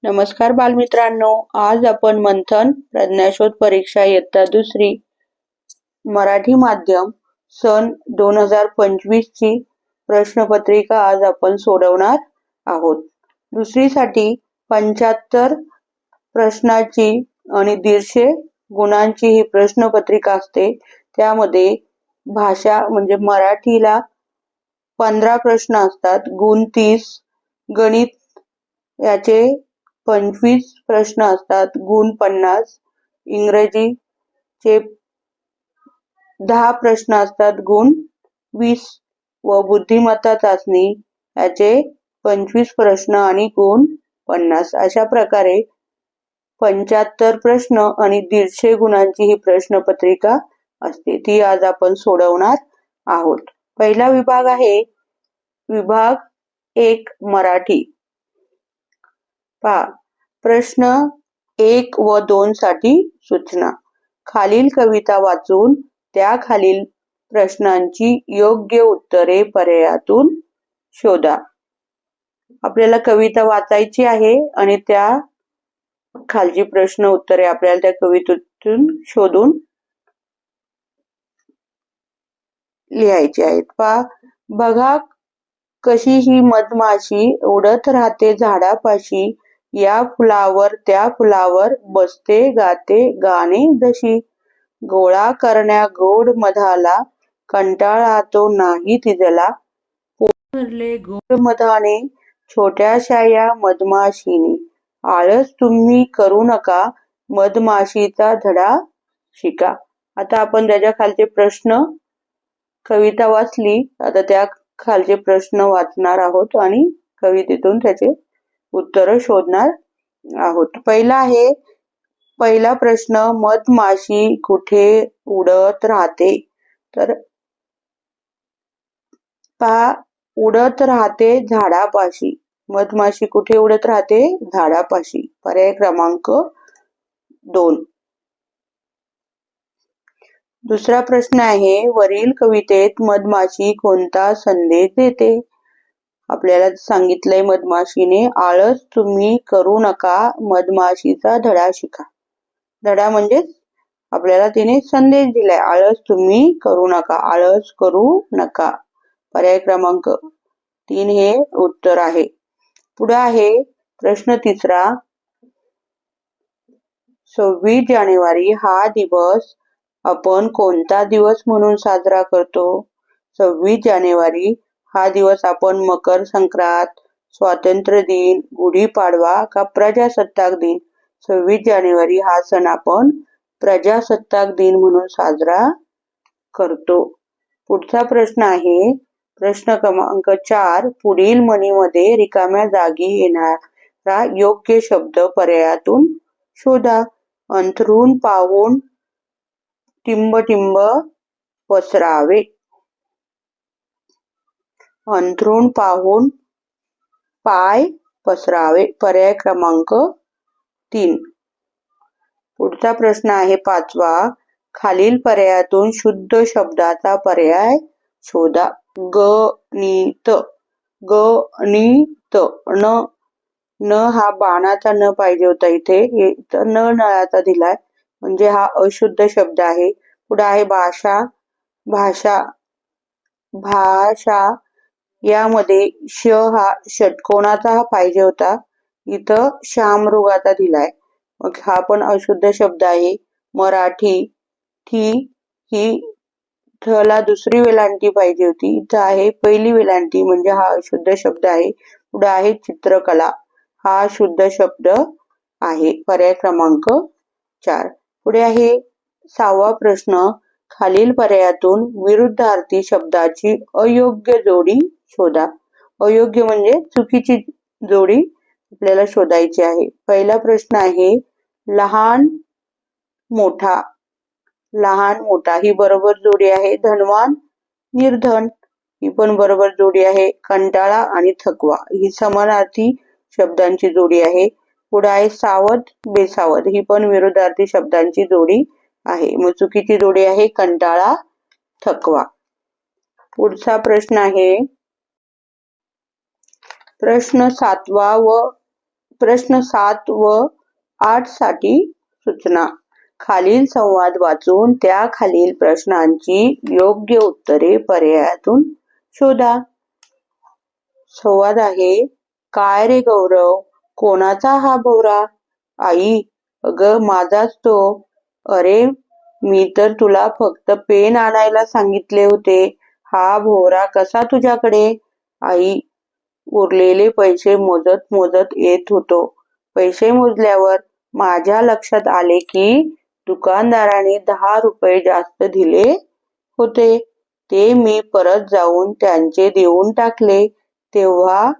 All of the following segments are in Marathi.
नमस्कार बालमित्रांनो, आज आपण मंथन प्रज्ञाशोध परीक्षा इयत्ता दुसरी मराठी माध्यम सन 2025 ची प्रश्नपत्रिका आज आपण सोडवणार आहोत. दुसरीसाठी 75 प्रश्नाची आणि 150 गुणांची ही प्रश्नपत्रिका असते. त्यामध्ये भाषा म्हणजे मराठीला 15 प्रश्न असतात, गुण 30, गणित याचे 25 प्रश्न असतात, गुण 50, इंग्रजीचे 10 प्रश्न असतात, गुण 20 व बुद्धिमत्ता चाचणी याचे 25 प्रश्न आणि गुण 50. अशा प्रकारे 75 प्रश्न आणि 150 गुणांची ही प्रश्नपत्रिका असते. ती आज आपण सोडवणार आहोत. पहिला विभाग आहे विभाग 1 मराठी. पहा, प्रश्न 1 व 2 साठी सूचना. खालील कविता वाचून त्या खालील प्रश्नांची योग्य उत्तरे पर्यायातून शोधा. आपल्याला कविता वाचायची आहे आणि त्या खालची प्रश्न उत्तरे आपल्याला त्या कवितेतून शोधून लिहायची आहेत. पहा, बघा कशी ही मधमाशी उडत राहते झाडापाशी, या फुलावर त्या फुलावर बसते गाते गाणे जशी, गोळा करण्या गोड मधाला कंटाळा तो नाही तिजला, पोट भरले गोड मधाने छोट्याशा या मधमाशीने, आळस तुम्ही करू नका मधमाशीचा धडा शिका. आता आपण त्याच्या खालचे प्रश्न, कविता वाचली, आता त्या खालचे प्रश्न वाचणार आहोत आणि कवितेतून त्याचे उत्तर शोधणार आहोत. पहिला प्रश्न, मधमाशी कुठे उडत राहते? तर पहा, उडत राहते झाडापाशी. मधमाशी कुठे उडत राहते? झाडापाशी. पर्याय क्रमांक 2. दुसरा प्रश्न आहे, वरील कवितेत मधमाशी कोणता संदेश देते? आपल्याला सांगितलंय मधमाशीने, आळस तुम्ही करू नका मधमाशीचा धडा शिका. धडा म्हणजे आपल्याला तिने संदेश दिलाय, आळस तुम्ही करू नका, आळस करू नका. पर्याय क्रमांक 3 हे उत्तर आहे. पुढे आहे प्रश्न तिसरा, 26 जानेवारी हा दिवस आपण कोणता दिवस म्हणून साजरा करतो? 26 जानेवारी हा दिवस आपण मकर संक्रांत, स्वातंत्र्य दिन, गुढीपाडवा का प्रजासत्ताक दिन? 26 जानेवारी हा सण आपण प्रजासत्ताक दिन म्हणून साजरा करतो. पुढचा प्रश्न आहे प्रश्न क्रमांक 4, पुढील म्हणीमध्ये रिकाम्या जागी येणारा योग्य शब्द पर्यायातून शोधा. अंथरूण पाहून टिंब टिंब पसरावे. अंथरूण पाहून पाय पसरावे. पर्याय क्रमांक 3. पुढचा प्रश्न आहे 5वा, खालील पर्यायातून शुद्ध शब्दाचा पर्याय शोधा. गणित. गणित. न हा बाणाचा न पाहिजे होता, इथे न नळाचा दिलाय, म्हणजे हा अशुद्ध शब्द आहे. पुढे आहे भाषा. भाषा. भाषा यामध्ये श हा षटकोनाचा हा पाहिजे होता, इथं शामृगाचा दिलाय, मग हा पण अशुद्ध शब्द आहे. मराठी. ठी ही ठला दुसरी वेलांटी पाहिजे होती, इथं आहे पहिली वेलांटी, म्हणजे हा अशुद्ध शब्द आहे. पुढे आहे चित्रकला, हा शुद्ध शब्द आहे. पर्याय क्रमांक 4. पुढे आहे 6वा प्रश्न, खालील पर्यायातून विरुद्धार्थी शब्दाची अयोग्य जोडी शोधा. अयोग्य म्हणजे चुकीची जोडी आपल्याला शोधायची आहे. पहिला प्रश्न आहे लहान मोठा. लहान मोठा ही बरोबर जोडी आहे. धनवान निर्धन ही पण बरोबर जोडी आहे. कंटाळा आणि थकवा ही समानार्थी शब्दांची जोडी आहे. पुढे आहे सावध बेसावध ही पण विरुद्धार्थी शब्दांची जोडी आहे. मग चुकीची जोडी आहे कंटाळा थकवा. पुढचा प्रश्न आहे प्रश्न 7वा व प्रश्न 7 व 8 साठी सूचना. खालील संवाद वाचून त्या खालील प्रश्नांची योग्य उत्तरे पर्यायातून शोधा. संवाद आहे, काय रे गौरव, कोणाचा हा भोवरा? आई, अगं माझाच तो. अरे, मी तर तुला फक्त पेन आणायला सांगितले होते. हा भोवरा कसा तुझ्याकडे? आई, उरलेले पैसे मोजत मोजत येत होतो. पैसे मोजल्यावर माझ्या लक्षात आले की दुकानदाराने 10 रुपये जास्त दिले होते. ते मी परत जाऊन त्यांचे देऊन टाकले. तेव्हा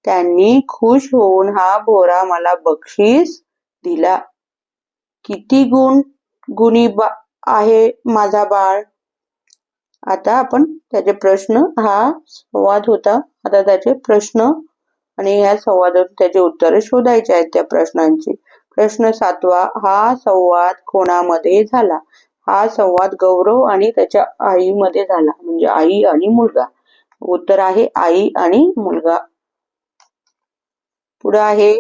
त्यांनी खुश होऊन हा भोवरा मला बक्षीस दिला. किती गुणी आहे माझा बाळ. आता आपण त्याचे प्रश्न, हा संवाद होता, आता त्याचे प्रश्न आणि ह्या संवादातून त्याची उत्तरे शोधायची आहेत त्या प्रश्नांची. प्रश्न 7वा, हा संवाद कोणामध्ये झाला? हा संवाद गौरव आणि त्याच्या आईमध्ये झाला, म्हणजे आई आणि मुलगा. उत्तर आहे आई आणि मुलगा. पुढे आहे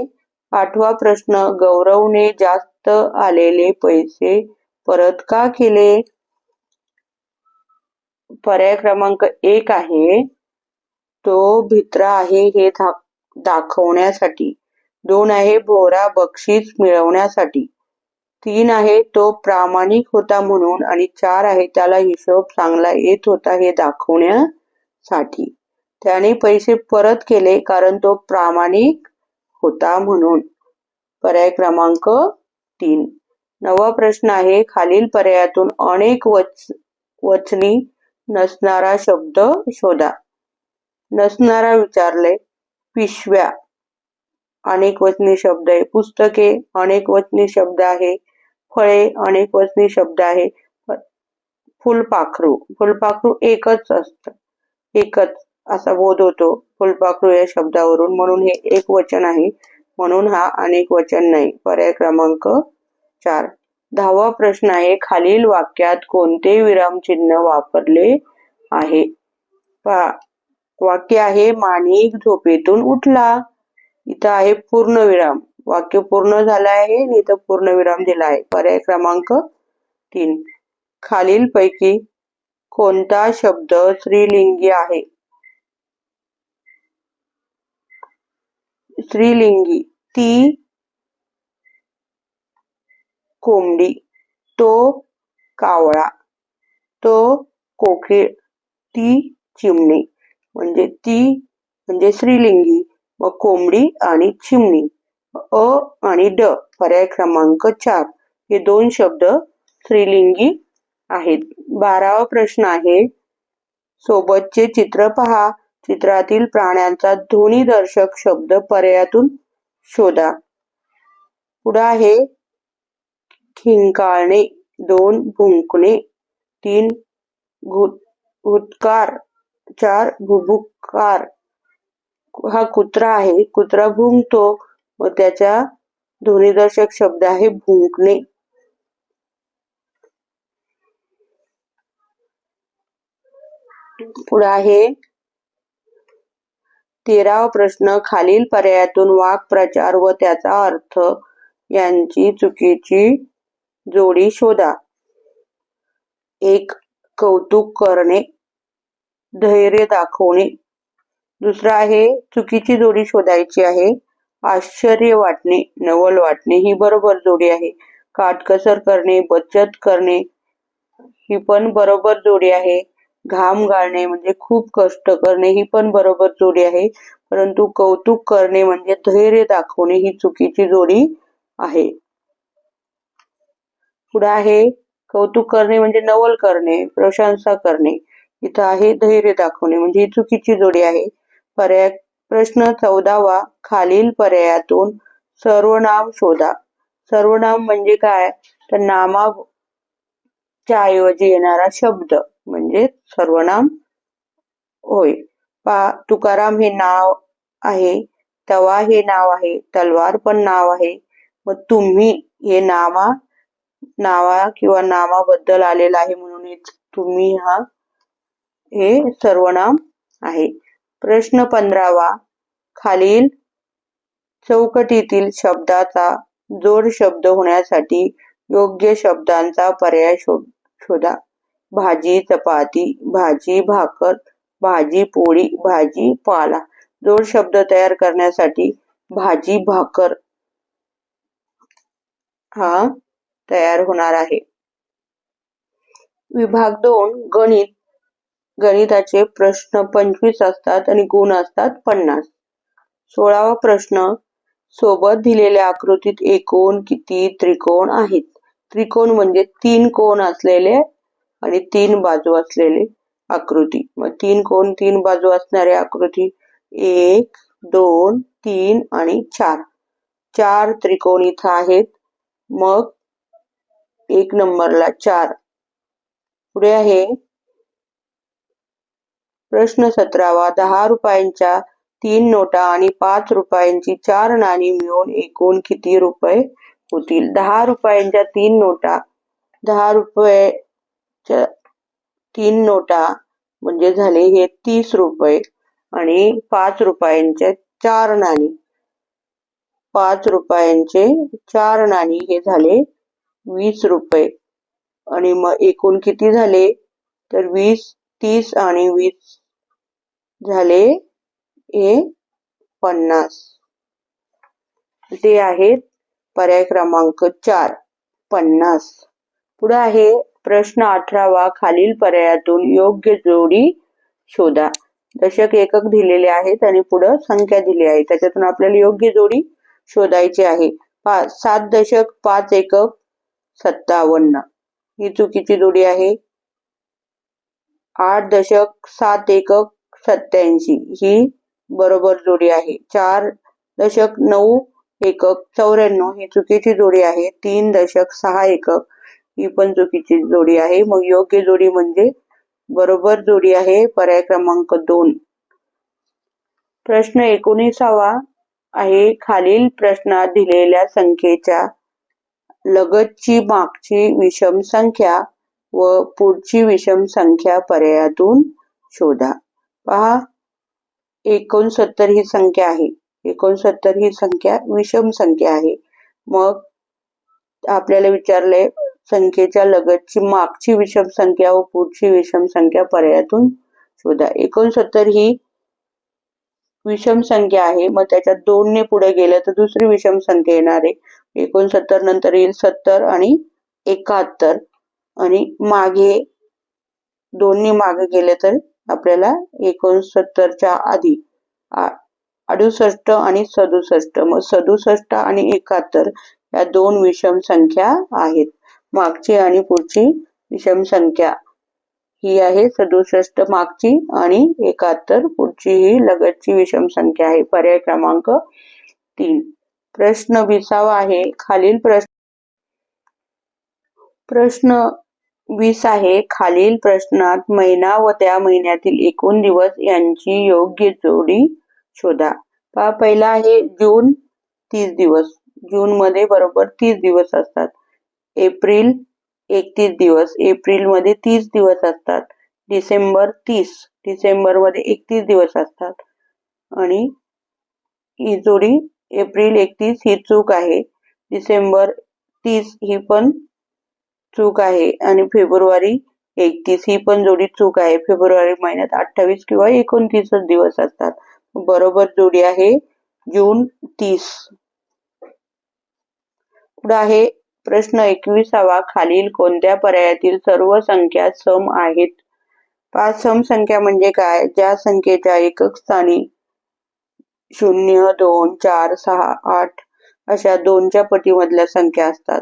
8वा प्रश्न, गौरवने जास्त आलेले पैसे परत का केले? पर्याय क्रमांक 1 आहे, तो भित्रा आहे हे दाखवण्यासाठी. 2 आहे, भोवरा बक्षीस मिळवण्यासाठी. 3 आहे, तो प्रामाणिक होता म्हणून. आणि 4 आहे, त्याला हिशोब चांगला येत होता हे दाखवण्यासाठी. त्याने पैसे परत केले कारण तो प्रामाणिक होता म्हणून. पर्याय क्रमांक 3. 9वा प्रश्न आहे, खालील पर्यायातून अनेक वचनी नसणारा शब्द शोधा. नसणारा विचारले, पिशव्या अनेक वचनी शब्द आहे. पुस्तके अनेक वचनी शब्द आहे. फळे अनेक वचनी शब्द आहे. फुलपाखरू एकच असतं, एकच असा बोध होतो फुलपाखरू या शब्दावरून, म्हणून हे एक वचन आहे, म्हणून हा अनेक वचन नाही. पर्याय क्रमांक 4. 10वा प्रश्न आहे, खालील वाक्यात कोणते विरामचिन्ह वापरले आहे? वाक्य आहे, माणिक झोपेतून उठला. इथं आहे पूर्णविराम. वाक्य पूर्ण झालं आहे आणि इथं पूर्णविराम दिला आहे. पर्याय क्रमांक 3. खालीलपैकी कोणता शब्द स्त्रीलिंगी आहे? स्त्रीलिंगी. ती कोंबडी, तो कावळा, तो कोकिळ, ती चिमणी. म्हणजे ती म्हणजे स्त्रीलिंगी, मग कोंबडी आणि चिमणी. अ आणि ड, पर्याय क्रमांक 4, हे 2 शब्द स्त्रीलिंगी आहेत. 12वा प्रश्न आहे, सोबतचे चित्र पहा. चित्रातील प्राण्यांचा ध्वनिदर्शक शब्द पर्यायातून शोधा. पुढे आहे, खिंकाळणे, 2 भुंकणे, 3 घुटकार, 4 भुभुकार. हा कुत्रा आहे, कुत्रा भुंकतो, व त्याचा ध्वनिदर्शक शब्द आहे भुंकणे. पुढे आहे 13वा प्रश्न, खालील पर्यायातून वाक्प्रचार व त्याचा अर्थ यांची चुकीची जोडी शोधा. 1. कौतुक करणे, धैर्य दाखवणे. दुसरा आहे, चुकीची जोडी शोधायची आहे. आश्चर्य वाटणे, नवल वाटणे, ही बरोबर जोडी आहे. काटकसर करणे, बचत करणे, ही पण बरोबर जोडी आहे. घाम गाळणे म्हणजे खूप कष्ट करणे, ही पण बरोबर जोडी आहे. परंतु कौतुक करणे म्हणजे धैर्य दाखवणे, ही चुकीची जोडी आहे. पुढे आहे, कौतुक करणे म्हणजे नवल करणे, प्रशंसा करणे. इथं आहे धैर्य दाखवणे, म्हणजे ही चुकीची जोडी आहे. पर्याय प्रश्न 14वा, खालील पर्यायातून सर्वनाम शोधा. सर्वनाम म्हणजे काय? तर नामाच्या ऐवजी येणारा शब्द म्हणजे सर्वनाम होय. तुकाराम हे नाव आहे, तवा हे नाव आहे, तलवार पण नाव आहे. मग तुम्ही हे नावा किंवा नामाबद्दल आलेला आहे, म्हणून तुम्ही हे सर्वनाम आहे. प्रश्न 15वा, खालील चौकटीतील शब्दाचा जोड शब्द होण्यासाठी योग्य शब्दांचा पर्याय शोधा. भाजी चपाती, भाजी भाकर, भाजी पोळी, भाजी पाला. जोड शब्द तयार करण्यासाठी भाजी भाकर हा तयार होणार आहे. विभाग 2 गणित. गणिताचे प्रश्न 25 असतात आणि गुण असतात 50. 16वा प्रश्न. सोबत दिलेल्या आकृतीत एकूण किती त्रिकोण आहेत? त्रिकोण म्हणजे 3 कोण असलेले आणि 3 बाजू असलेले आकृती. मग 3 कोण 3 बाजू असणारे आकृती 1, 2, 3 आणि 4. 4 त्रिकोण इथं आहेत. मग 1 नंबरला 4. पुढे आहे प्रश्न 17वा. 10 रुपयांच्या 3 नोटा आणि 5 रुपयांची 4 नाणी मिळून एकूण किती रुपये होतील? 10 रुपयांच्या 3 नोटा, 10 रुपयाच्या 3 नोटा म्हणजे झाले हे 30 रुपये आणि 5 रुपयांच्या 4 नाणी, 5 रुपयांचे 4 नाणी हे झाले 20 रुपये आणि मग एकूण किती झाले तर 20, 30 आणि 20 झाले हे 50. ते आहेत पर्याय क्रमांक 4 50. पुढे आहे प्रश्न 18वा. खालील पर्यायातून योग्य जोडी शोधा. दशक एकक दिलेले आहेत आणि पुढे संख्या दिली आहे. त्याच्यातून आपल्याला योग्य जोडी शोधायची आहे. 7 दशक 5 एकक 57 ही चुकीची जोडी आहे. 8 दशक 7 एकक 87 ही बरोबर जोडी आहे. 4 दशक 9 एकक 94 ही चुकीची जोडी आहे. 3 दशक 6 एकक ही पण चुकीची जोडी आहे. मग योग्य जोडी म्हणजे बरोबर जोडी आहे पर्याय क्रमांक 2. प्रश्न 19वा आहे. खालील प्रश्नात दिलेल्या संख्येच्या लगतची मागची विषम संख्या व पुढची विषम संख्या पर्यायातून शोधा. पहा 69 ही संख्या आहे. 69 ही संख्या विषम संख्या आहे. मग आपल्याला विचारले संख्येच्या लगतची मागची विषम संख्या व पुढची विषम संख्या पर्यायातून शोधा. 69 ही विषम संख्या आहे. मग त्याच्यात 2 ने पुढे गेलं तर दुसरी विषम संख्या येणार आहे. 69 नंतर येईल 70 आणि 71 आणि मागे 2 ने मागे गेले तर आपल्याला 69च्या आधी 68 आणि 67. मग 67 आणि 71 या 2 विषम संख्या आहेत. मागची आणि पुढची विषम संख्या ही आहे 67 मागची आणि 71 पुढची ही लगतची विषम संख्या आहे. पर्याय क्रमांक 3. प्रश्न 20वा आहे. खालील प्रश्न 20 आहे. खालील प्रश्नात महिना व त्या महिन्यातील एकूण दिवस यांची योग्य जोडी शोधा. पहिला आहे जून 30 दिवस. जून मध्ये बरोबर 30 दिवस असतात. एप्रिल 31 दिवस. एप्रिल मध्ये 30 दिवस असतात. डिसेंबर 30. डिसेंबर मध्ये 31 दिवस असतात आणि ही जोडी एप्रिल 31 ही चूक आहे. डिसेंबर 30 ही पण चूक आहे आणि फेब्रुवारी 31 ही पण जोडी चूक आहे. फेब्रुवारी महिन्यात 28 किंवा 29 दिवस असतात. बरोबर जोडी आहे जून 30. पुढे आहे प्रश्न 21वा. खालील कोणत्या पर्यायातील सर्व संख्या सम आहेत? सम संख्या म्हणजे काय? ज्या संख्येच्या एकक स्थानी 0, 2, 4, 6, 8 अशा 2च्या पटीमधल्या संख्या असतात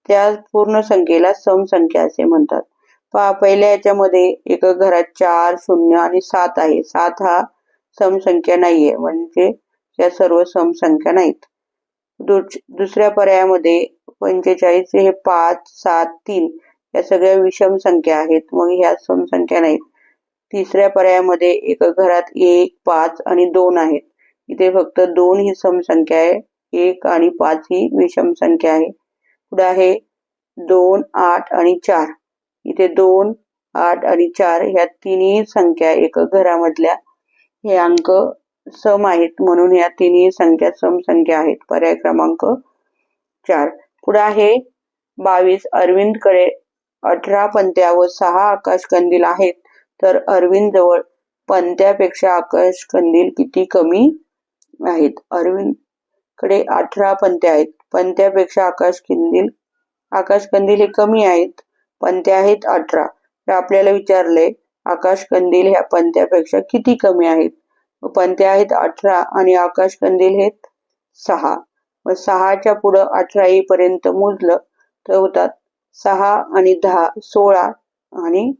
त्या पूर्ण संख्येला सम संख्या असे म्हणतात. पहिल्या याच्यामध्ये एकक घरात 4, 0 आणि 7 आहे. 7 हा सम संख्या नाहीये म्हणजे त्या सर्व सम संख्या नाहीत. दुसऱ्या पर्यायामध्ये 45 हे 5, 7, 3 या सगळ्या विषम संख्या आहेत. मग ह्या सम संख्या नाहीत. तिसऱ्या पर्यायामध्ये एकक घरात 1, 5 आणि 2 आहेत. इथे फक्त 2 ही सम संख्या आहे. 1 आणि 5 ही विषम संख्या आहे. पुढे आहे 2, 8 आणि 4. इथे 2, 8 आणि 4 ह्या तिन्ही संख्या एकक घरामधल्या हे अंक सम आहेत म्हणून या तिन्ही संख्या सम संख्या आहेत. पर्याय क्रमांक 4. पुढे आहे 22. अरविंदकडे 18 पणत्या व 6 आकाशकंदील आहेत, तर अरविंद जवळ पणत्यापेक्षा आकाशकंदील किती कमी आहेत? अरविंदकडे 18 पणत्या आहेत, पणत्यापेक्षा आकाशकंदील हे कमी आहेत, पणत्या आहेत 18. तर आपल्याला विचारले आकाशकंदील ह्या पणत्यापेक्षा किती कमी आहेत? पणत्या आहेत 18 आणि आकाशकंदील आहेत 6. मग 6च्या पुढं 18 येईपर्यंत मोजलं तर होतात 6 आणि 10 16 आणि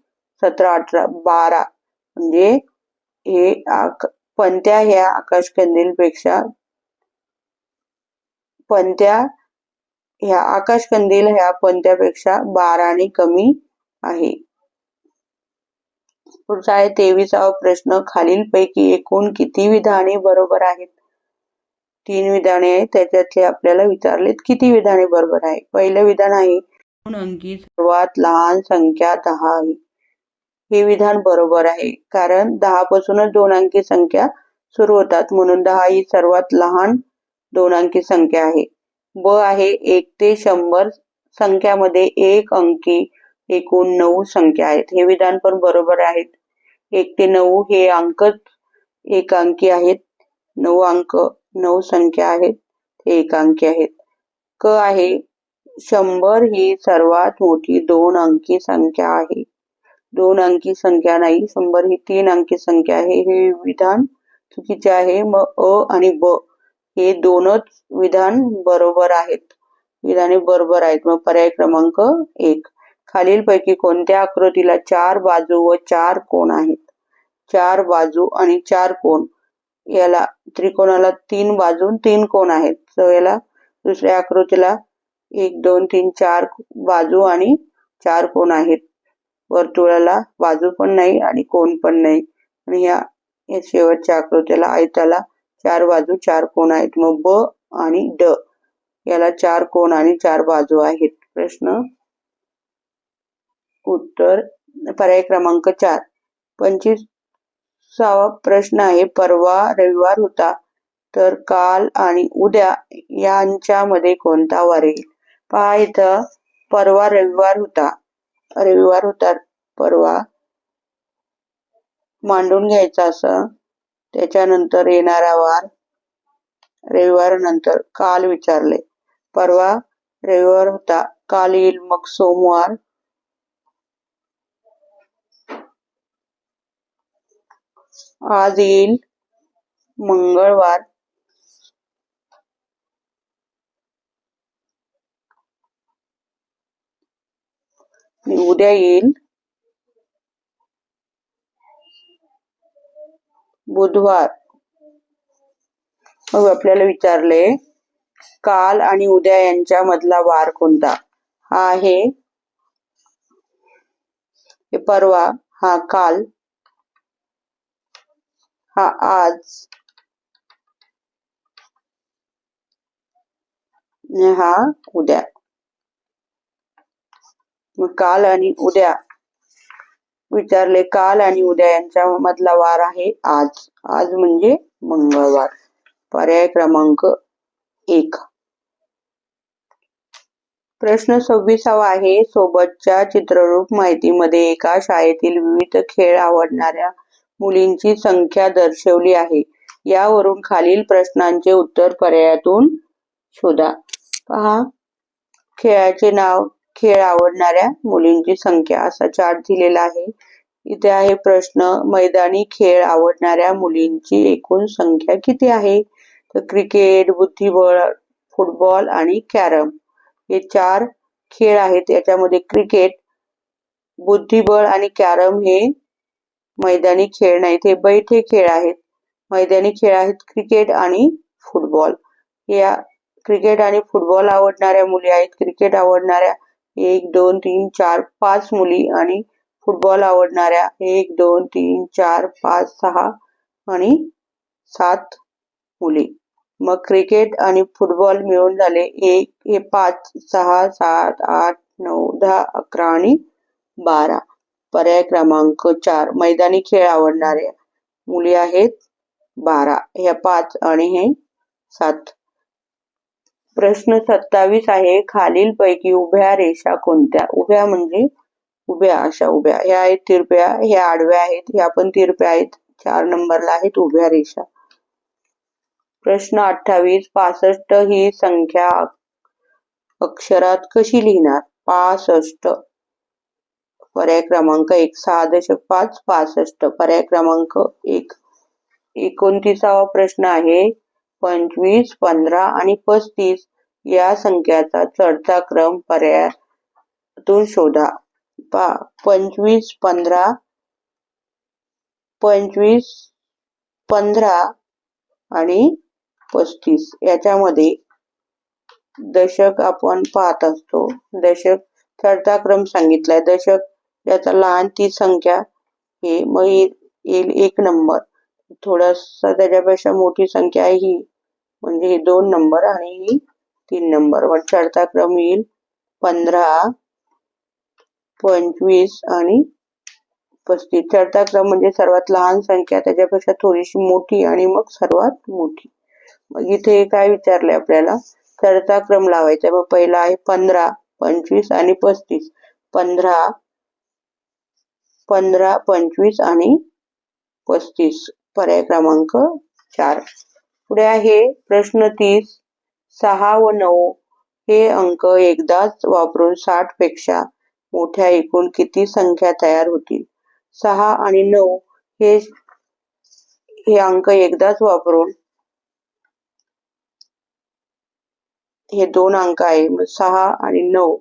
17 18 12. म्हणजे हे पणत्या ह्या आकाशकंदील ह्या पणत्यापेक्षा 12 कमी आहे. पुढचा आहे 23वा प्रश्न. खालीलपैकी एकूण किती विधाने बरोबर आहेत? 3 विधाने आहेत, त्याच्यातले आपल्याला विचारलेत किती विधाने बरोबर आहे. पहिलं विधान आहे 2 अंकी सर्वात लहान संख्या 10 आहे. हे विधान बरोबर आहे, कारण 10 पासूनच 2 अंकी संख्या सुरू होतात, म्हणून 10 ही सर्वात लहान 2 अंकी संख्या आहे. ब आहे 1 ते 100 संख्यामध्ये 1 अंकी एकूण 9 संख्या आहेत. हे विधान पण बरोबर आहेत. 1 ते 9 हे अंकच एकांकी आहेत. 9 अंक 9 संख्या आहेत, हे एकांकी आहेत. क आहे 100 ही सर्वात मोठी 2 अंकी संख्या आहे. 2 अंकी संख्या नाही, 100 ही 3 अंकी संख्या आहे. हे विधान चुकीचे आहे. मग अ आणि ब हे दोनच विधान बरोबर आहेत. विधाने बरोबर आहेत. मग पर्याय क्रमांक 1. खालीलपैकी कोणत्या आकृतीला 4 बाजू व 4 कोन आहेत? 4 बाजू आणि 4 कोन. याला त्रिकोणाला 3 बाजू 3 कोन आहेत. तर याला दुसऱ्या आकृतीला 1 2 3 4 बाजू आणि 4 कोन आहेत. वर्तुळाला बाजू पण नाही आणि कोन पण नाही. आणि या शेवटच्या आकृतीला आयताला 4 बाजू 4 कोन आहेत. मग ब आणि ड याला 4 कोन आणि 4 बाजू आहेत. प्रश्न उत्तर पर्याय क्रमांक 4. 25वा प्रश्न आहे परवा रविवार होता, तर काल आणि उद्या यांच्यामध्ये कोणता वार येईल? पहा इथं परवा रविवार होता परवा मांडून घ्यायचा असं. त्याच्यानंतर येणारा वार रविवार नंतर काल विचारले. परवा रविवार होता, काल येईल मग सोमवार, आज येईल मंगळवार, उद्या येईल बुधवार. मग आपल्याला विचारले काल आणि उद्या यांच्या मधला वार कोणता? हा आहे हे परवा, हा काल, हा आज, हा उद्या. मग काल आणि उद्या विचारले, काल आणि उद्या यांच्या मधला वार आहे आज. आज म्हणजे मंगळवार. पर्याय क्रमांक 1. प्रश्न 26वा आहे सोबतच्या चित्ररूप माहितीमध्ये एका शाळेतील विविध खेळ आवडणाऱ्या मुलींची संख्या दर्शवली आहे. यावरून खालील प्रश्नांचे उत्तर पर्यायातून शोधा. पहा खेळाचे नाव, खेळ आवडणाऱ्या मुलींची संख्या असा चार्ट दिलेला आहे. इथे आहे प्रश्न मैदानी खेळ आवडणाऱ्या मुलींची एकूण संख्या किती आहे? तर क्रिकेट, बुद्धिबळ, फुटबॉल आणि कॅरम हे 4 खेळ आहेत. याच्यामध्ये क्रिकेट, बुद्धिबळ आणि कॅरम हे मैदानी खेळ नाहीत, हे बैठे खेळ आहेत. मैदानी खेळ आहेत क्रिकेट आणि फुटबॉल. या क्रिकेट आणि फुटबॉल आवडणाऱ्या मुली आहेत. क्रिकेट आवडणाऱ्या 1 2 3 4 5 मुली आणि फुटबॉल आवडणाऱ्या 1 2 3 4 5 6 आणि 7 मुली. मग क्रिकेट आणि फुटबॉल मिळून झाले 1 हे 5 6 7 8 9 10 11 आणि 12. पर्याय क्रमांक 4 मैदानी खेळ आवडणाऱ्या मुली आहेत 12 ह्या 5 आणि हे 7. प्रश्न 27 आहे, खालीलपैकी उभ्या रेषा कोणत्या? उभ्या म्हणजे उभ्या, अशा उभ्या. ह्या आहेत तिरप्या, ह्या आडव्या आहेत, ह्या पण तिरप्या आहेत. 4 नंबरला आहेत उभ्या रेषा. प्रश्न 28, 65 ही संख्या अक्षरात कशी लिहिणार? 65. पर्याय क्रमांक 1, 6.5 65. पर्याय क्रमांक 1. 29वा प्रश्न आहे, 25, 15 आणि 35 या संख्याचा चढता क्रम पर्यायातून शोधा. 25, 15, 25, 15 आणि 35 याच्यामध्ये दशक आपण पाहत असतो. दशक चढता क्रम सांगितलाय. दशक याचा लहान ती संख्या हे मग येईल 1 नंबर. थोडासा त्याच्यापेक्षा मोठी संख्या आहे ही, म्हणजे हे 2 नंबर आणि ही 3 नंबर. मग चढता क्रम येईल 15, 25 आणि 35. चढता क्रम म्हणजे सर्वात लहान संख्या त्याच्यापेक्षा थोडीशी मोठी आणि मग सर्वात मोठी. मग इथे काय विचारलंय आपल्याला? चढता क्रम लावायचा. मग पहिला आहे 15, 25 आणि 35. 15, 15, 25 आणि 35. पर्याय क्रमांक 4. पुढे आहे प्रश्न 30, 6 व 9 हे अंक एकदाच वापरून 60 पेक्षा मोठ्या एकूण किती संख्या तयार होतील? 6 आणि 9 हे अंक एकदाच वापरून हे 2 अंक आहे. 6 आणि 9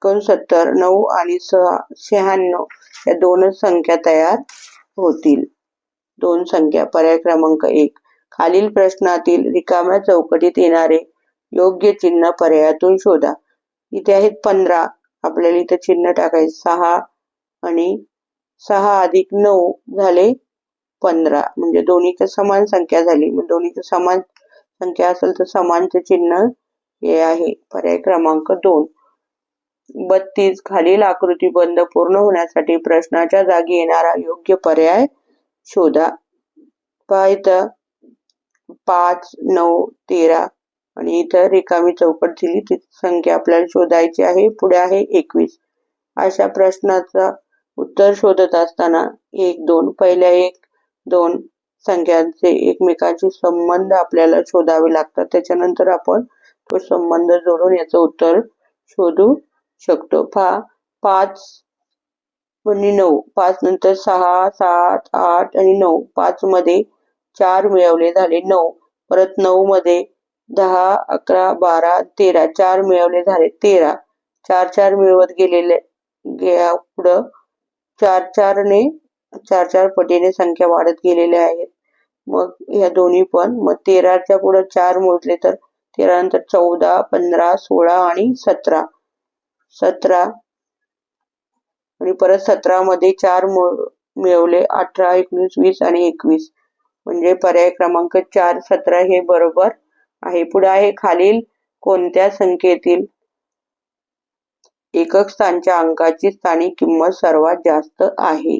69, 9 आणि 6 96 या 2 संख्या तयार होतील. 2 संख्या. पर्याय क्रमांक 1. खालील प्रश्नातील रिकाम्या चौकटीत येणारे योग्य चिन्ह पर्यायातून शोधा. इथे आहेत 15. आपल्याला इथे चिन्ह टाकायचं. 6 आणि 6 अधिक 9 झाले 15. म्हणजे दोन्हीच्या समान संख्या झाली. मग दोन्हीच्या समान संख्या असेल तर समानचे चिन्ह हे आहे. पर्याय क्रमांक 2. 32. खालील आकृतीबंध पूर्ण होण्यासाठी प्रश्नाच्या जागी येणारा योग्य पर्याय शोधा. पहा इथं 5, 9, 13 आणि इथं रिकामी चौकट दिली, ती संख्या आपल्याला शोधायची आहे. पुढे आहे 21. अशा प्रश्नाचा उत्तर शोधत असताना 1, 2 पहिल्या 1, 2 संख्यांचे एकमेकांशी संबंध आपल्याला शोधावे लागतात. त्याच्यानंतर आपण तो संबंध जोडून याचं उत्तर शोधू शकतो. पहा 5 आणि 9. 5 नंतर 6, 7, 8 आणि 9. 5 मध्ये 4 मिळवले झाले 9. परत 9 मध्ये 10, 11, 12, 13. 4 मिळवले झाले 13. 4 4 मिळवत गेलेले पुढं 4 पटीने संख्या वाढत गेलेल्या आहेत. मग ह्या दोन्ही पण मग 13च्या पुढे 4 मोजले तर 13 नंतर 14, 15, 16 आणि 17. 17 आणि परत 17 मध्ये 4 मिळवले 18, 19, 20 आणि 21. म्हणजे पर्याय क्रमांक 4, 17 हे बरोबर आहे. पुढे आहे खालील कोणत्या संख्येतील एकक स्थानच्या अंकाची स्थानिक किंमत सर्वात जास्त आहे?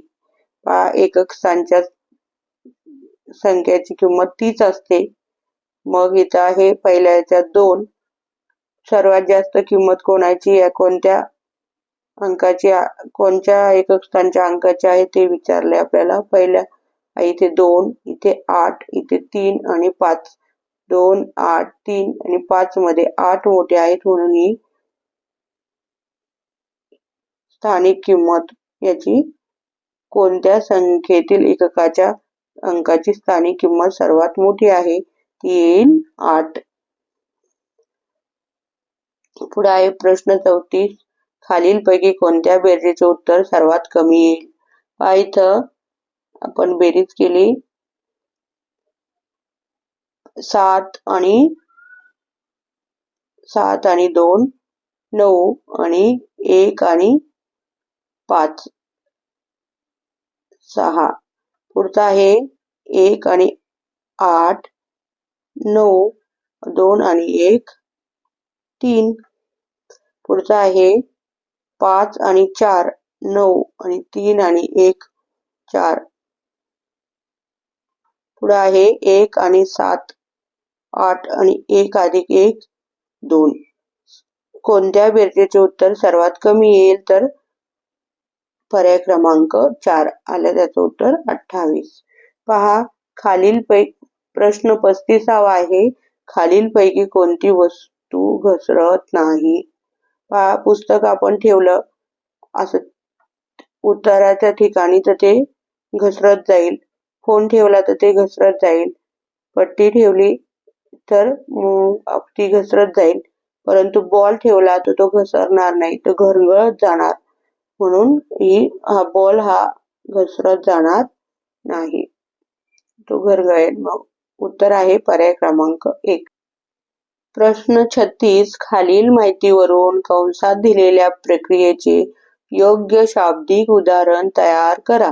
एकक स्थानच्या संख्याची किंमत 30 असते. मग इथं आहे पहिल्या याच्यात 2. सर्वात जास्त किंमत कोणाची आहे? कोणत्या अंकाची, कोणत्या एकक स्थानच्या अंकाची आहे ते विचारले आपल्याला. पहिल्या इथे 2, इथे 8, इथे 3 आणि 5. 2, 8, 3 आणि 5 मध्ये 8 मोठे आहेत, म्हणून ही स्थानिक किंमत याची कोणत्या संख्येतील एककाच्या अंकाची स्थानिक किंमत सर्वात मोठी आहे? ती येईल 8. पुढे आहे प्रश्न 34. खालीलपैकी कोणत्या बेरजेचे उत्तर सर्वात कमी येईल? इथं आपण बेरीज केली. 7 आणि 2, 9 आणि 1 आणि 5, 6. पुढचा आहे 1 आणि 8, 9, 2 आणि 1, 3. पुढचा आहे 5 आणि 4, 9 आणि 3 आणि 1, 4. पुढे आहे 1 आणि 7, 8 आणि 1 अधिक 1 2. कोणत्या बेरजेचे उत्तर सर्वात कमी येईल? तर पर्याय क्रमांक 4 आलं त्याचं उत्तर 28. पहा खालील प्रश्न 35वा आहे. खालीलपैकी कोणती वस्तू घसरत नाही? पहा पुस्तक आपण ठेवलं असं उत्तराच्या ठिकाणी तर ते घसरत जाईल. फोन ठेवला तर ते घसरत जाईल. पट्टी ठेवली तर ती घसरत जाईल. परंतु बॉल ठेवला तर तो घसरणार नाही, तो घरघळत जाणार. म्हणून हा बॉल हा घसरत जाणार नाही, तो घरघळेल. मग उत्तर आहे पर्याय क्रमांक 1. प्रश्न 36. खालील माहितीवरून कंसात दिलेल्या प्रक्रियेचे योग्य शाब्दिक उदाहरण तयार करा.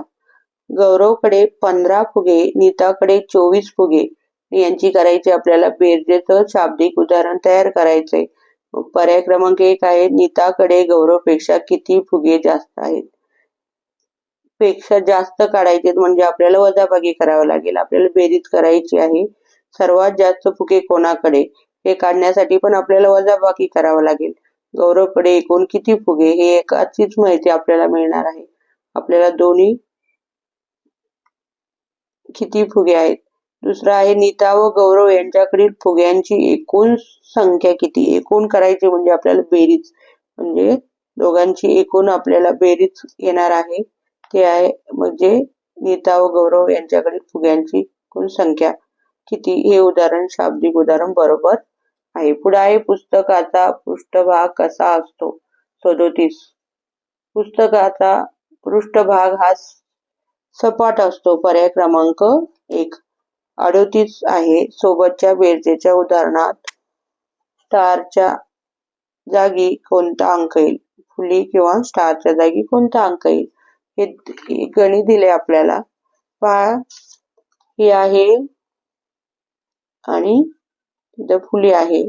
गौरवकडे 15 फुगे, नीताकडे 24 फुगे. यांची करायची आपल्याला बेरजेचं शाब्दिक उदाहरण तयार करायचंय. पर्याय क्रमांक 1 आहे नीताकडे गौरवपेक्षा किती फुगे जास्त आहेत. पेक्षा जास्त काढायचे म्हणजे आपल्याला वजाबाकी करावं लागेल. आपल्याला बेरीज करायची आहे. सर्वात जास्त फुगे कोणाकडे हे काढण्यासाठी पण आपल्याला वजाबाकी करावं लागेल. गौरवकडे एकूण किती फुगे हे एकाचीच माहिती आपल्याला मिळणार आहे. आपल्याला दोन्ही किती फुगे आहेत. दुसरा आहे नीता व गौरव यांच्याकडील फुग्यांची एकूण संख्या किती. एकूण करायची म्हणजे आपल्याला बेरीज, म्हणजे दोघांची एकूण आपल्याला बेरीज येणार आहे. ते आहे म्हणजे नीता व गौरव यांच्याकडील फुग्यांची एकूण संख्या किती. हे उदाहरण शाब्दिक उदाहरण बरोबर आहे. पुढे आहे पुस्तकाचा पृष्ठभाग कसा असतो. 37. पुस्तकाचा पृष्ठभाग हा सपाट असतो. पर्याय क्रमांक 1. 38 आहे. सोबतच्या बेरजेच्या उदाहरणात स्टारच्या जागी कोणता अंक येईल. फुली किंवा स्टारच्या जागी कोणता अंक येईल हे गणित दिले आपल्याला. पहा ही आहे आणि इथं फुली आहे.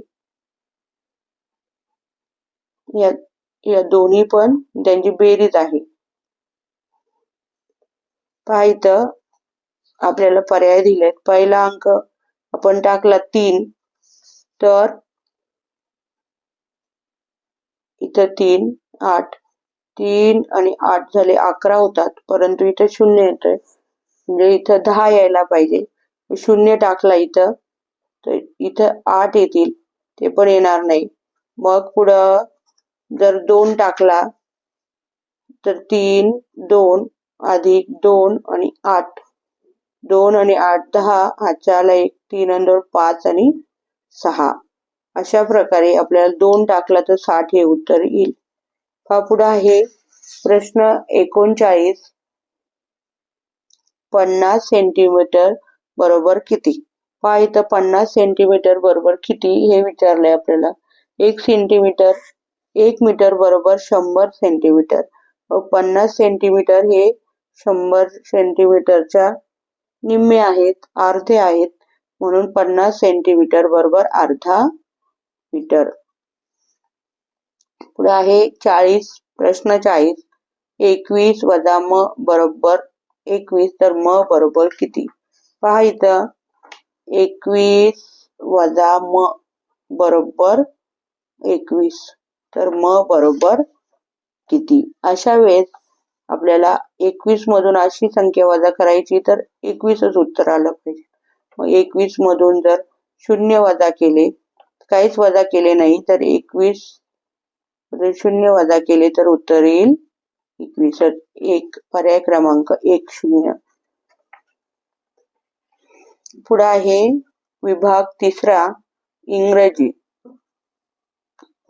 या दोन्ही पण त्यांची बेरीज आहे. पहा इथं आपल्याला पर्याय दिलेत. पहिला अंक आपण टाकला 3 तर इथं 3 8 3 आणि 8 झाले 11 होतात. परंतु इथं 0 येतोय म्हणजे इथं 10 यायला पाहिजे. 0 टाकला इथं तर इथं 8 येतील, ते पण येणार नाही. मग पुढं जर 2 टाकला तर 3 2 अधिक 2 आणि 8 2 आणि 8 10. हातच्याला 1 3 आणि 2 5 आणि 6. अशा प्रकारे आपल्याला 2 टाकला तर 60 हे उत्तर येईल. हा पुढे आहे प्रश्न 39. 50 सेंटीमीटर बरोबर किती. पहा इथं 50 सेंटीमीटर बरोबर किती हे विचारलंय आपल्याला. 1 मीटर बरोबर 100 सेंटीमीटर. 50 सेंटीमीटर हे 100 सेंटीमीटरच्या निम्मे आहेत, अर्धे आहेत. म्हणून 50 सेंटीमीटर बरोबर अर्धा मीटर. पुढे आहे 40. प्रश्न 40. 21 वजा म बरोबर 21 तर म बरोबर किती. पहा इथं 21 वजा म बरोबर 21 तर म बरोबर किती. अशा वेळेस आपल्याला 21 मधून अशी संख्या वजा करायची तर 21च उत्तर आलं पाहिजे. मग 21 मधून जर 0 वजा केले, काहीच वजा केले नाही तर 21 मधून 0 वजा केले तर उत्तर येईल 21. 1 पर्याय क्रमांक 1 0. पुढे आहे विभाग 3 इंग्रजी.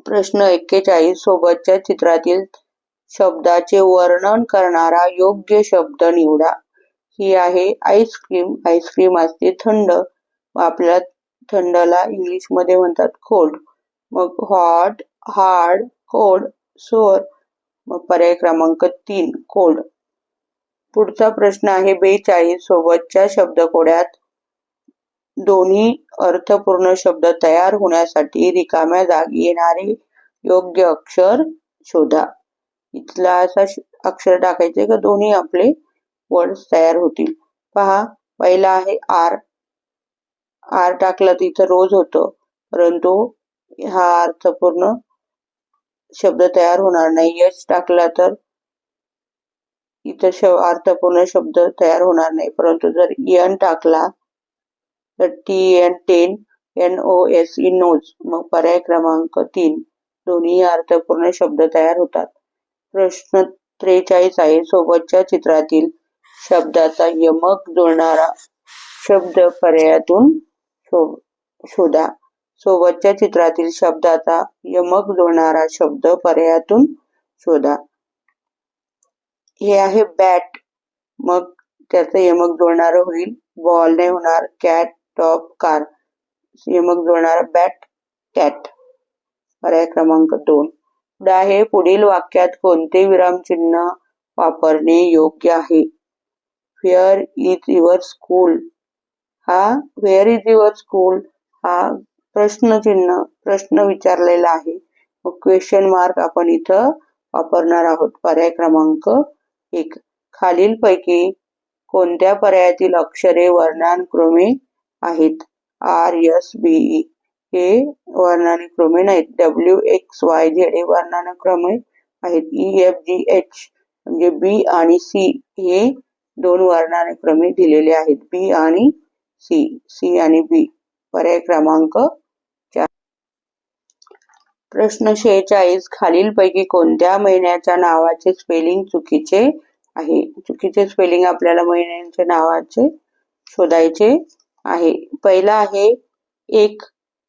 प्रश्न 41. सोबतच्या चित्रातील शब्दाचे वर्णन करणारा योग्य शब्द निवडा. ही आहे आईस्क्रीम. आईस्क्रीम असते थंड, आपल्याला थंडला इंग्लिश मध्ये म्हणतात कोल्ड. मग हॉट, हार्ड, कोल्ड, सोअर. मग पर्याय क्रमांक 3 कोल्ड. पुढचा प्रश्न आहे 42. सोबतच्या शब्दकोड्यात दोन्ही अर्थपूर्ण शब्द तयार होण्यासाठी रिकाम्या जागी येणारे योग्य अक्षर शोधा. इथला असा अक्षर टाकायचे का दोन्ही आपले वर्ड्स तयार होतील. पहा पहिला आहे आर. आर टाकला तर इथं रोज होतं, परंतु हा अर्थपूर्ण शब्द तयार होणार नाही. एच टाकला तर इथं अर्थपूर्ण शब्द तयार होणार नाही. परंतु जर एन टाकला तर TN 10 NOSE नोज, मग पर्याय क्रमांक 3 दोन्ही अर्थपूर्ण शब्द तयार होतात. प्रश्न 43 आहे. सोबतच्या चित्रातील शब्दाचा यमक जोडणारा शब्द पर्यायातून शोधा. सोबतच्या चित्रातील शब्दाचा यमक जोडणारा शब्द पर्यायातून शोधा. हे आहे बॅट, मग त्याचं यमक जोडणारं होईल बॉल, नाही होणार. कॅट, टॉप, कार, यमक जोडणारा बॅट, कॅट, पर्याय क्रमांक 2. पुढे आहे. पुढील वाक्यात कोणते विरामचिन्ह वापरणे योग्य आहे? व्हेअर इज युअर स्कूल, हा व्हेअर इज युअर स्कूल हा प्रश्नचिन्ह, प्रश्न विचारलेला आहे. मग क्वेश्चन मार्क आपण इथं वापरणार आहोत. पर्याय क्रमांक 1. खालीलपैकी कोणत्या पर्यायातील अक्षरे वर्णानुक्रमे आहेत? RSBE हे वर्णानुक्रमे नाहीत. WXYZ हे वर्णानुक्रमे आहेत. EFGH म्हणजे B आणि C हे 2 वर्णानुक्रमे दिलेले आहेत. B आणि C आणि B, पर्याय क्रमांक 4. प्रश्न 46. खालीलपैकी कोणत्या महिन्याच्या नावाचे स्पेलिंग चुकीचे आहे? चुकीचे स्पेलिंग आपल्याला महिन्यांच्या नावाचे शोधायचे आहे. पहिला आहे 1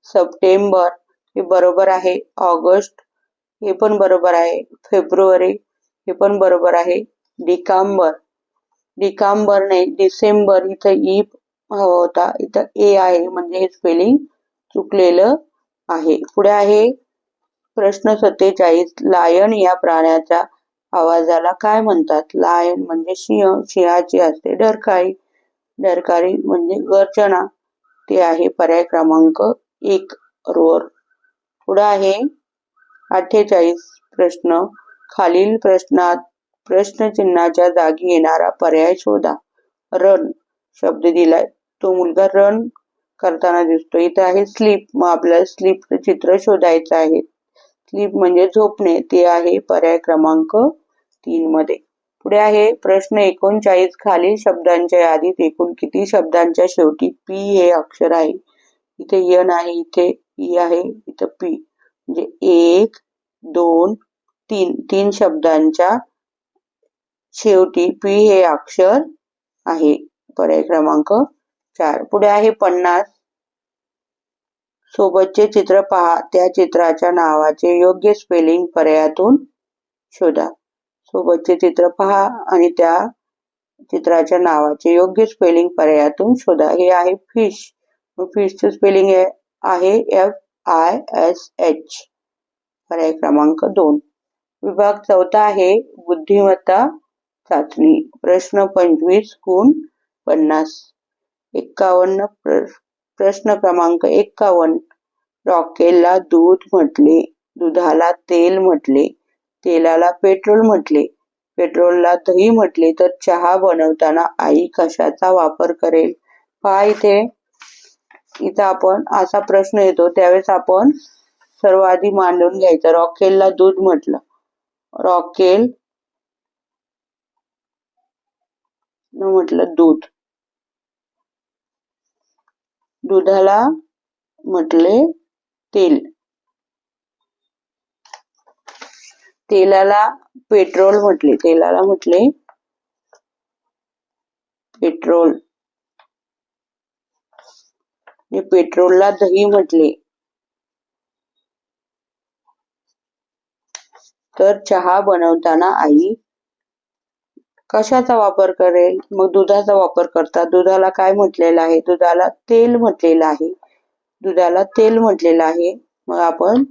सप्टेंबर, हे बरोबर आहे. ऑगस्ट हे पण बरोबर आहे. फेब्रुवारी हे पण बरोबर आहे. डिकांबर नाही, डिसेंबर, इथं ई हवा होता, इथं ए आहे, म्हणजे हे स्पेलिंग चुकलेलं आहे. पुढे आहे प्रश्न 47. लायन या प्राण्याच्या आवाजाला काय म्हणतात? लायन म्हणजे सिंह, सिंहाची असते डरकाळी, डरकाळी म्हणजे गर्जना, ते आहे पर्याय क्रमांक 1 रोअर. पुढे आहे 48 प्रश्न. खालील प्रश्नात प्रश्नचिन्हाच्या जागी येणारा पर्याय शोधा. रन शब्द दिलाय, तो मुलगा रन करताना दिसतो. इथं आहे स्लीप, मग आपल्याला स्लीपचं चित्र शोधायचं आहे. स्लीप म्हणजे झोपणे, ते आहे पर्याय क्रमांक 3 मध्ये. पुढे आहे प्रश्न 39. खालील शब्दांच्या यादीत एकूण किती शब्दांच्या शेवटी P हे अक्षर आहे? इथे N आहे, इथे E आहे, इथं P, म्हणजे 1 2 3 3 शब्दांच्या शेवटी P हे अक्षर आहे. पर्याय क्रमांक 4. पुढे आहे 50. सोबतचे चित्र पहा, त्या चित्राच्या नावाचे योग्य स्पेलिंग पर्यायातून शोधा. सोबतचे चित्र पहा आणि त्या चित्राच्या नावाचे योग्य स्पेलिंग पर्यायातून शोधा. हे आहे फिश, फिशचं स्पेलिंग आहे FISH, पर्याय क्रमांक 2. विभाग 4 आहे बुद्धिमत्ता चाचणी. प्रश्न 25 गुण 50. 51 प्रश्न क्रमांक 51. रॉकेलला दूध म्हटले, दुधाला तेल म्हटले, तेलाला पेट्रोल म्हटले, पेट्रोलला दही म्हटले, तर चहा बनवताना आई कशाचा वापर करेल? पहा इथं आपण असा प्रश्न येतो, त्यावेळेस आपण सर्व आधी मांडून घ्यायचं. रॉकेलला दूध म्हटलं, रॉकेल म्हटलं दूध, दुधाला म्हटले तेल, तेलाला पेट्रोल म्हटले, तेलाला म्हटले पेट्रोल, पेट्रोलला दही म्हटले, तर चहा बनवताना आई कशाचा वापर करेल? मग दुधाचा वापर करतात. दुधाला काय म्हटलेलं आहे? दुधाला तेल म्हटलेलं आहे, दुधाला तेल म्हटलेलं आहे. मग आपण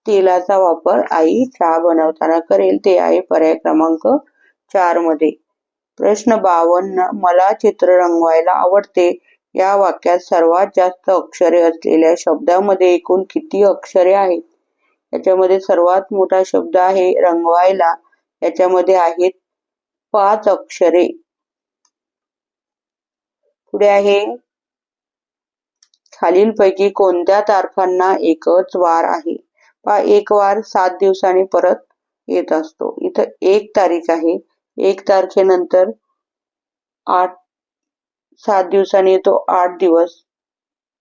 तेलाचा वापर आई चहा बनवताना करेल, ते आहे पर्याय क्रमांक 4 मध्ये. प्रश्न 52. मला चित्र रंगवायला आवडते या वाक्यात सर्वात जास्त अक्षरे असलेल्या शब्दामध्ये एकूण किती अक्षरे आहेत? याच्यामध्ये सर्वात मोठा शब्द आहे रंगवायला, याच्यामध्ये आहेत 5 अक्षरे. पुढे आहे खालीलपैकी कोणत्या तारखांना एकच वार आहे? पहा, एक वार 7 दिवसांनी परत येत असतो. इथं 1 तारीख आहे. 1 तारखेनंतर 7 दिवसांनी येतो 8 दिवस,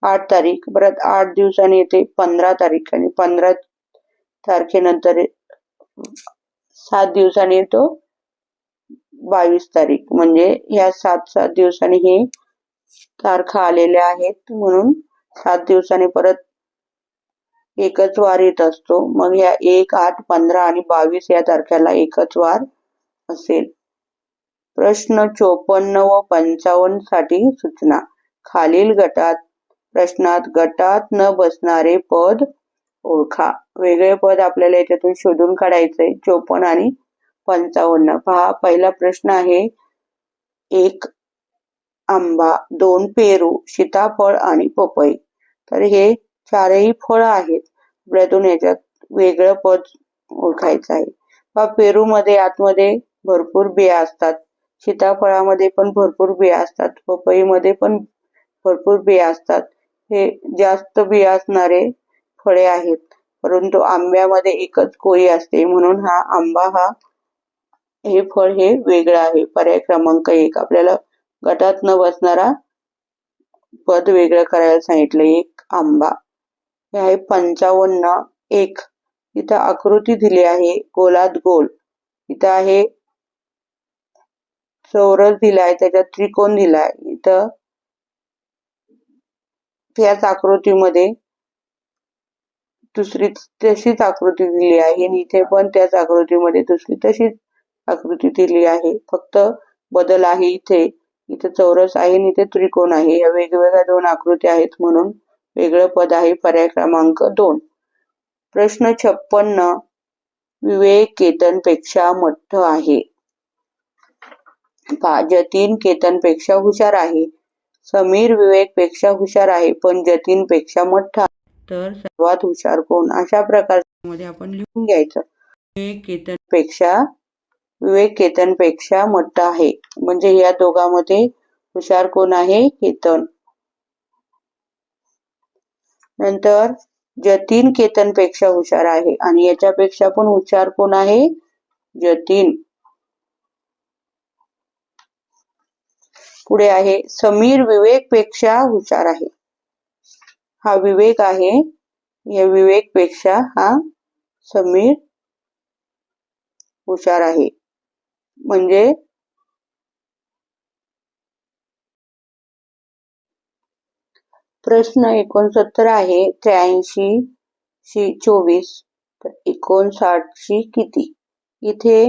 8 तारीख. परत 8 दिवसांनी येते 15 तारीख आणि 15 तारखेनंतर 7 दिवसांनी येतो 22 तारीख. म्हणजे ह्या 7 दिवसांनी हे तारखा आलेल्या आहेत, म्हणून 7 दिवसांनी परत एकच वार येत असतो. मग ह्या 1, 8, 15 आणि 22 या तारखेला एकच वार असेल. प्रश्न 54 व 55 साठी सूचना. खालील प्रश्नात गटात न बसणारे पद ओळखा. वेगळे पद आपल्याला याच्यातून शोधून काढायचंय. 54 आणि 55. पहा, पहिला प्रश्न आहे 1 आंबा, 2 पेरू, सीताफळ आणि पपई. तर हे चारही फळ आहेत. आपल्यातून याच्यात वेगळं पद ओळखायचं आहे. पहा, पेरूमध्ये आतमध्ये भरपूर बिया असतात, सीताफळामध्ये पण भरपूर बिया असतात, पपईमध्ये पण भरपूर बिया असतात. हे जास्त बिया असणारे फळे आहेत. परंतु आंब्यामध्ये एकच कोळी असते, म्हणून हे फळ हे वेगळं आहे. पर्याय क्रमांक 1. आपल्याला गटात न बसणारा पद वेगळं करायला सांगितलं. 1 आंबा. हे आहे 55. 1. इथं आकृती दिली आहे गोलात गोल. इथं आहे चौरस दिलाय, त्याच्यात त्रिकोण दिलाय. इथं त्याच आकृतीमध्ये दुसरी तशीच आकृती दिली आहे आणि इथे पण त्याच आकृतीमध्ये दुसरी तशीच आकृती दिली आहे. फक्त बदल आहे इथे चौरस आहे आणि इथे त्रिकोण आहे. या वेगवेगळ्या 2 आकृत्या आहेत, म्हणून वेगळं पद आहे. पर्याय क्रमांक 2. प्रश्न 56. विवेक केतनपेक्षा मोठ आहे. जतीन केतनपेक्षा हुशार आहे. समीर विवेक पेक्षा हुशार आहे, पण जतीन पेक्षा मोठा. तर सर्वात हुशार कोण? अशा प्रकारे आपण लिहून घ्यायचं. विवेक केतनपेक्षा मोठा आहे. म्हणजे या दोघांमध्ये हुशार कोण आहे? केतन. नंतर जतीन केतनपेक्षा हुशार आहे आणि याच्यापेक्षा पण हुशार कोण आहे? जतीन. पुढे आहे समीर विवेक पेक्षा हुशार आहे. हा विवेक आहे. या विवेक पेक्षा हा समीर हुशार आहे. म्हणजे प्रश्न 69 आहे 83 शी 24 तर 59 शी किती? इथे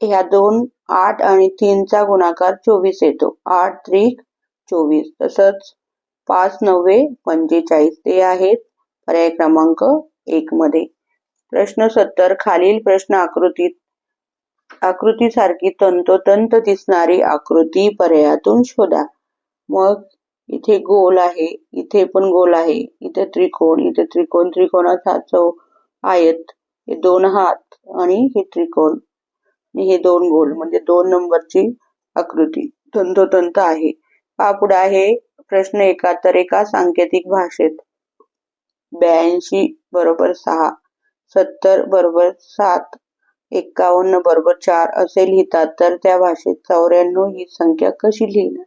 ह्या 2 8 आणि 3 चा गुणाकार 24 येतो. 8 त्रिक 24. तसंच 5 9 45 ते आहेत पर्याय क्रमांक 1 मध्ये. प्रश्न 70. खालील प्रश्न आकृतीसारखी तंतोतंत दिसणारी आकृती पर्यायातून शोधा. मग इथे गोल आहे, इथे पण गोल आहे, इथे त्रिकोण, इथे त्रिकोण, त्रिकोणाचा आयत, हे 2 हात आणि हे त्रिकोण, हे 2 गोल, म्हणजे 2 नंबरची आकृती तंतोतंत आहे. पुढे आहे प्रश्न 71. एका सांकेतिक भाषेत 82 बरोबर 6, 70 बरोबर 7, 51 बरोबर 4 असे लिहितात, तर त्या भाषेत 94 ही संख्या कशी लिहिणार?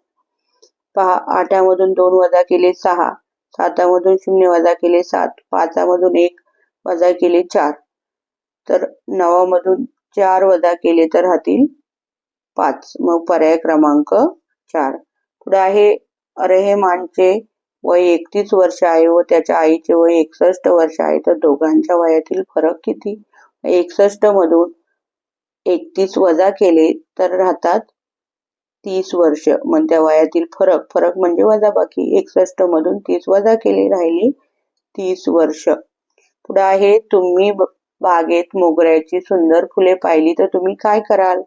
पहा, 8 मधून 2 वजा केले 6, 7 मधून 0 वजा केले 7, 5 मधून 1 वजा केले 4, तर 9 मधून 4 वजा केले तर राहतील 5. मग पर्याय क्रमांक 4. पुढे आहे रेहमानचे वय 31 वर्ष आहे व त्याच्या आईचे वय 61 वर्ष आहे, तर दोघांच्या वयातील फरक किती? 61 मधून 31 वजा केले तर राहतात 30 वर्ष. मग त्या वयातील फरक म्हणजे वजाबाकी. 61 मधून 30 वजा केले, राहिले 30 वर्ष. पुढे आहे तुम्ही बागेत मोगऱ्याची सुंदर फुले पाहिली तर तुम्ही काय कराल?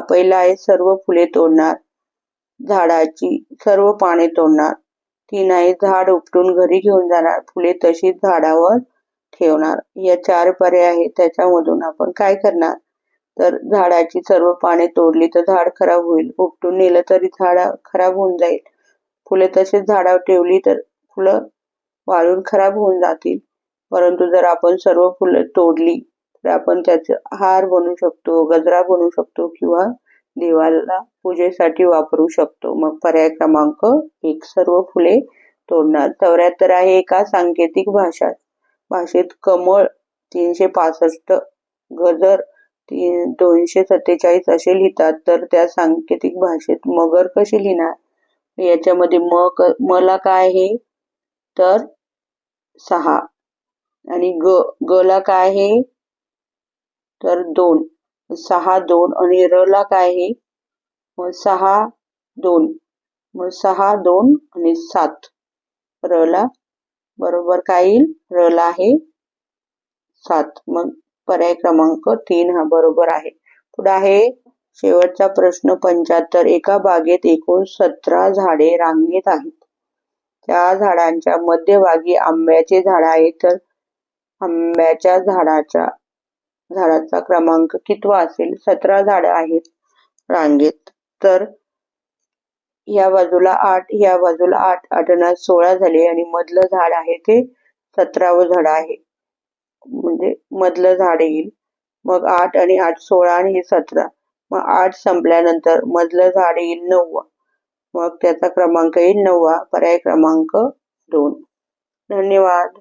पहिला आहे सर्व फुले तोडणार, झाडाची सर्व पाने तोडणार. 3 आहे झाड उपटून घरी घेऊन जाणार, फुले तशीच झाडावर ठेवणार. या 4 पर्याय आहेत, त्याच्यामधून आपण काय करणार? तर झाडाची सर्व पाने तोडली तर झाड खराब होईल. उपटून नेलं तरी झाड खराब होऊन जाईल. फुले तसेच झाडावर ठेवली तर फुलं वाळून खराब होऊन जातील. परंतु जर आपण सर्व फुलं तोडली तर आपण त्याचे हार बनवू शकतो, गजरा बनवू शकतो किंवा देवाला पूजेसाठी वापरू शकतो. मग पर्याय क्रमांक 1 सर्व फुले तोडणार. 74 आहे एका सांकेतिक भाषेत कमळ 365, गजर 247 असे लिहितात, तर त्या सांकेतिक भाषेत मगर कशी लिहिणार? याच्यामध्ये म ला काय आहे तर 6 आणि ग ला काय आहे तर 2, 6 2 आणि र ला काय आहे मग 6 2, मग 6 2 आणि 7. र ला बरोबर काय येईल? र ला आहे 7. मग पर्याय क्रमांक 3 हा बरोबर आहे. पुढे आहे शेवटचा प्रश्न 75. एका बागेत एकूण 17 झाडे रांगेत आहेत. त्या झाडांच्या मध्यभागी आंब्याचे झाड आहे, तर आंब्याच्या झाडाचा क्रमांक कितवा असेल? 17 झाड आहेत रांगेत, तर या बाजूला 8, या बाजूला 8, 8 आणि 16 झाले आणि मधलं झाड आहे ते 17वं झाड आहे, म्हणजे मधलं झाड येईल. मग 8 आणि 8 16 आणि हे 17. मग 8 संपल्यानंतर मधलं झाड येईल 9. मग त्याचा क्रमांक येईल 9. पर्याय क्रमांक 2. धन्यवाद.